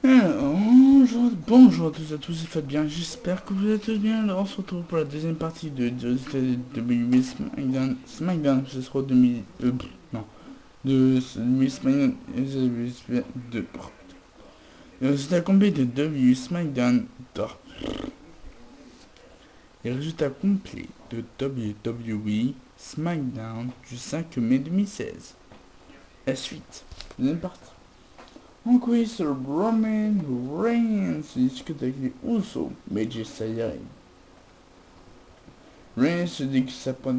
Alors, bonjour à tous et à tous, c'est Fabien, j'espère que vous êtes tous bien. Alors on se retrouve pour la deuxième partie de WWE SmackDown, ce sera 2000, non, de SmackDown, c'est la complet de WWE SmackDown, les résultats complets de WWE SmackDown du 5 mai 2016. La suite, deuxième partie. En quiz sur Roman Reigns se discute avec les Usos, Major Styles. Reigns se dit que ça prend...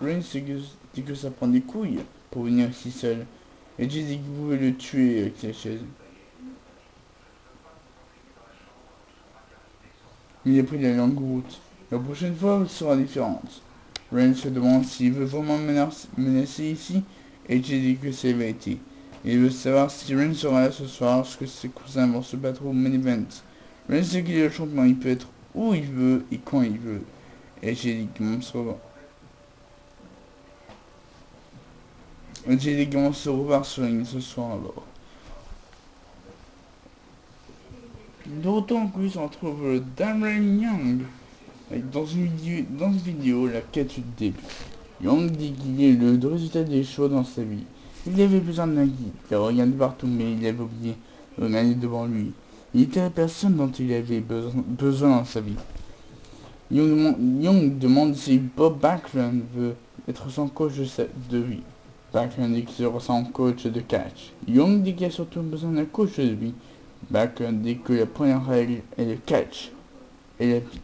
Reigns se dit que ça prend des couilles pour venir si seul. Et j'ai dit que vous pouvez le tuer avec sa chaise. Il a pris la longue route. La prochaine fois sera différente. Reigns se demande s'il veut vraiment menacer ici, et j'ai dit que c'est la vérité. Il veut savoir si Reigns sera là ce soir lorsque ses cousins vont se battre au main event. Reigns sait qu'il est le champion, il peut être où il veut et quand il veut. Et j'ai dit comment se revoir sur Reigns ce soir alors. D'autant que on retrouve Darren Young dans une vidéo la quête du début. Young dit qu'il est le résultat des choses dans sa vie. Il avait besoin d'un guide, il a regardé partout mais il avait oublié de regarder devant lui. Il était la personne dont il avait besoin dans sa vie. Young demande si Bob Backlund veut être son coach de vie. Backlund dit qu'il sera son coach de catch. Young dit qu'il a surtout besoin d'un coach de vie. Backlund dit que la première règle est le catch et la vie.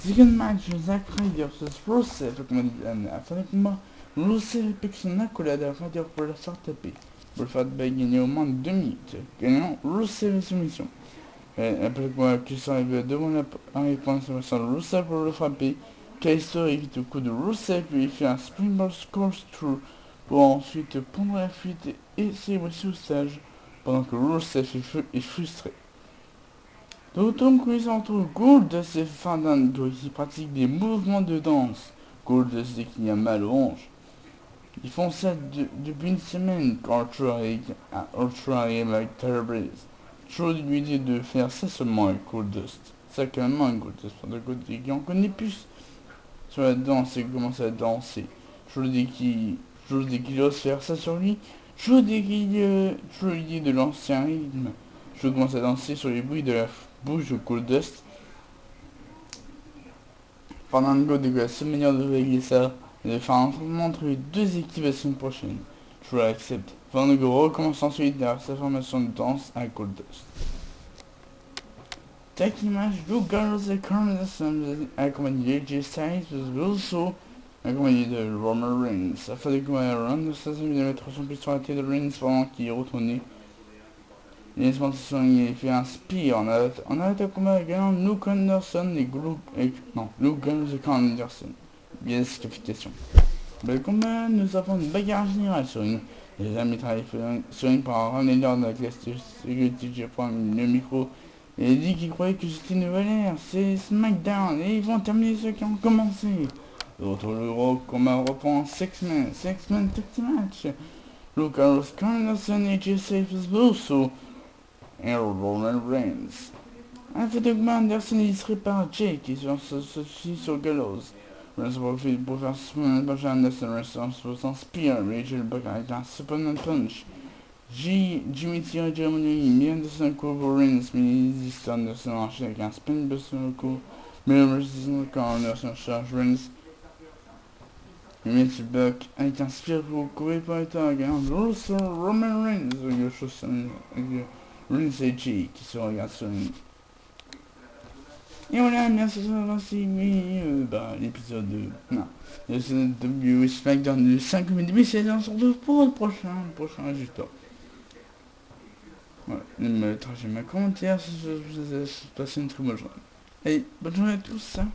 Second match, Zack Ryder vs Rusev, comme on dit la fin du combat. Rusev pique son accolade à Ryder pour la faire taper. Pour le faire gagner au moins 2 minutes. Gagnant Rusev et soumission. Après le combat, Kaiser arrive devant la réponse sur Rusev pour le frapper. Kaiser évite le coup de Rusev et il fait un springboard corkscrew pour ensuite prendre la fuite et célébrer sous stage pendant que Rusev est frustré. D'autant que les entoure Goldust et Fandango qui pratiquent des mouvements de danse. Goldust dit qu'il a mal aux hanches. Ils font ça depuis une semaine quand Ultra arrive avec Tyler Breeze. Chose lui dit de faire ça seulement avec Goldust. Ça carrément avec Goldust. Fandango dit qu'il en connaît plus sur la danse et commence à danser. Chose dit qu'il ose faire ça sur lui. Chose dit lui dit de lancer un rythme. Je commence à danser sur les bruits de la bouche de Goldust. Fandango dit que la seule manière de régler ça est de faire un affrontement entre les deux équipes la semaine prochaine. Je l'accepte. Fandango recommence ensuite derrière sa formation de danse à Goldust. Tag match, Luke Gallows et Carl Anderson accompagné de AJ Styles vs Uso accompagné de Roman Reigns. Afin de combattre, Anderson vient de mettre son pied sur la tête de Reigns pendant qu'il est retourné. Les expansions il fait un spear en arrêt de combat gagnant Luke Anderson et Luke Gallows et Carl Anderson. Bien disqualification. Le combat, nous avons une bagarre générale sur une. Les amis travaillent sur une pour ramener l'ordre avec la sécurité. J'ai pris le micro et dit qu'ils croyaient que c'était une nouvelle ère. C'est SmackDown et ils vont terminer ceux qui ont commencé. L'autre le gros combat reprend 6-man tag team match. Luke Gallows, Carl Anderson et AJ Uso et Roman Reigns. Un fait de Anderson est illustré par Jake qui s'associe sur Gallows. Reigns profite pour faire Superman Anderson reste son spear, Rachel Buck avec un Superman punch. Jimmy tire Jeremy, mais Anderson couvre Reigns, mais il hésite. Anderson enchaîne avec un spin buster coup. Mais quand Anderson charge Reigns, Rachel Buck avec un spear pour courir pour l'état, gagnant Roman Reigns, Reigns et Jay qui se regardent sur une. Et voilà, merci d'avoir suivi l'épisode de... Non, l'épisode de SmackDown du 5 mai 2016. On se retrouve pour le prochain résultat. Voilà, me lâchez un commentaire si vous avez passé une très bonne journée. Allez, bonne journée à tous. Hein.